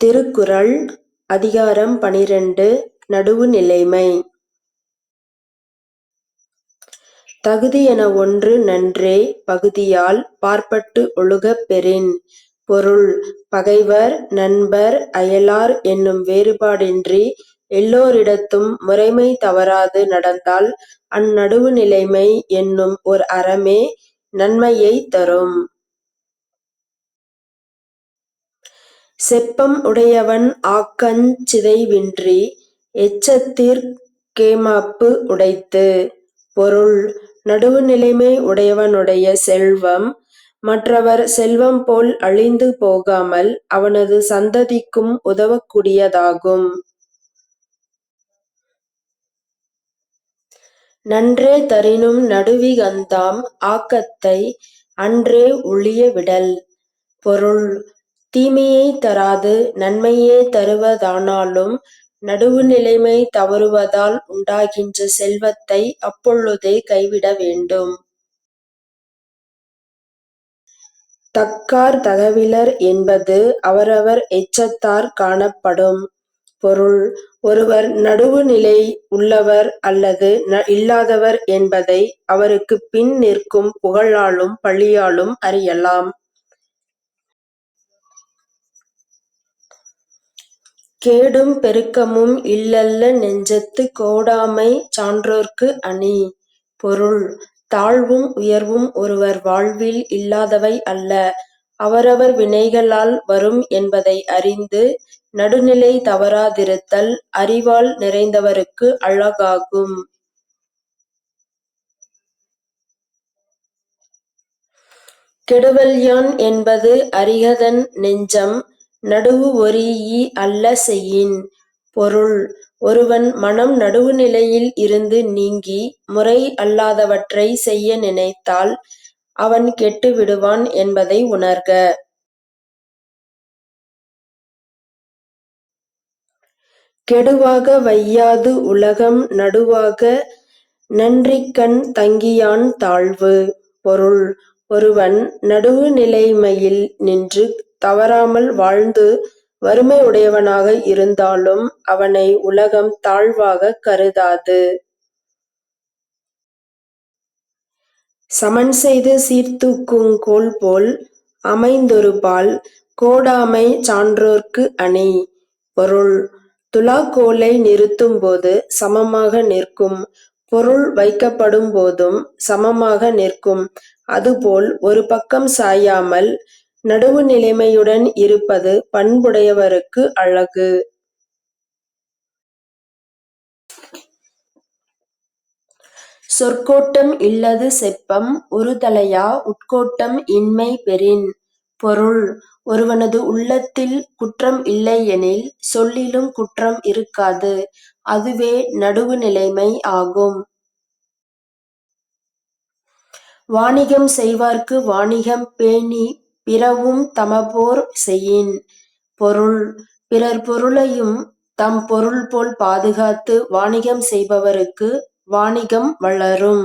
திருக்குறள் அதிகாரம் 12 நடுவுநிலைமை. தகுதியென ஒன்று நன்றே பகுதியால் பார்ப்பட்டு ஒழுகப் பெறின். பொருள்: பகைவர், நண்பர், அயலார் என்னும் வேறுபாடின்றி எல்லோரிடத்தும் முறைமை தவறாது நடந்தால் அந்நடுவுநிலைமை என்னும் ஓர் அறமே நன்மையைத் தரும். செப்பம் உடையவன் ஆக்கஞ் சிதைவின்றி எச்சத்திற் கேமப்பு உடைத்து. பொருள்: நடுவுநிலைமை உடையவனுடைய செல்வம் மற்றவர் செல்வம் போல் அழிந்து போகாமல் அவனது சந்ததிக்கும் உதவக்கூடியதாகும். நன்றே தரினும் நடுவிகந்தாம் ஆக்கத்தை அன்றே ஒழிய விடல். பொருள்: தீமையைத் தராது நன்மையே தருவதானாலும் நடுவுநிலைமை தவறுவதால் உண்டாகின்ற செல்வத்தை அப்பொழுதே கைவிட வேண்டும். தக்கார் தகவிலர் என்பது அவரவர் எச்சத்தாற் காணப்படும். பொருள்: ஒருவர் நடுவுநிலை உள்ளவர் அல்லது இல்லாதவர் என்பதை அவருக்குப் பின் நிற்கும் புகழாலும் பழியாலும் அறியலாம். கேடும் பெருக்கமும் இல்லல்ல நெஞ்சத்துக் கோடாமை சான்றோர்க்கு அணி. பொருள்: தாழ்வும் உயர்வும் ஒருவர் வாழ்வில் இல்லாதவை அல்ல, அவரவர் வினைகளால் வரும் என்பதை அறிந்து நடுநிலை தவறாதிருத்தல் அறிவால் நிறைந்தவர்க்கு அழகாகும். கெடுவல்யான் என்பது அறிகதன் நெஞ்சம் நடுவு ஒரீஇ அல்ல செயின். பொருள்: ஒருவன் மனம் நடுவுநிலையில் இருந்து நீங்கி முறை அல்லாதவற்றைச் செய்ய நினைத்தால் அவன் கெட்டு விடுவான் என்பதை உணர்க. கெடுவாக வையாது உலகம் நடுவாக நன்றிக்கண் தங்கியான் தாழ்வு. பொருள்: ஒருவன் நடுவுநிலைமையில் நின்று தவறாமல் வாழ்ந்து வறுமை உடையவனாக இருந்தாலும் அவனை உலகம் தாழ்வாகக் கருதாது. சமன்செய்து சீர்தூக்குங் கோல்போல் அமைந்தொருபால் கோடாமை சான்றோர்க்கு அணி. பொருள்: துலாக்கோலை நிறுத்தும்போது சமமாக நிற்கும், பொருள் வைக்கப்படும்போதும் சமமாக நிற்கும். அதுபோல் ஒரு பக்கம் சாயாமல் நடுவுநிலைமையுடன் இருப்பது பண்புடையவர்க்கு அழகு. சொற்கோட்டம் இல்லது செப்பம் உறுதலையா உட்கோட்டம் இன்மை பெறின். பொருள்: ஒருவனது உள்ளத்தில் குற்றம் இல்லையெனில் சொல்லிலும் குற்றம் இருக்காது. அதுவே நடுவுநிலைமை ஆகும். வாணிகம் செய்வார்க்கு வாணிகம் பேணிப் பிறவும் தமபோற் செயின். பொருள்: பிறர் பொருளையும் தம் பொருள்போல் பாதுகாத்து வாணிகம் செய்பவர்க்கு வாணிகம் வளரும்.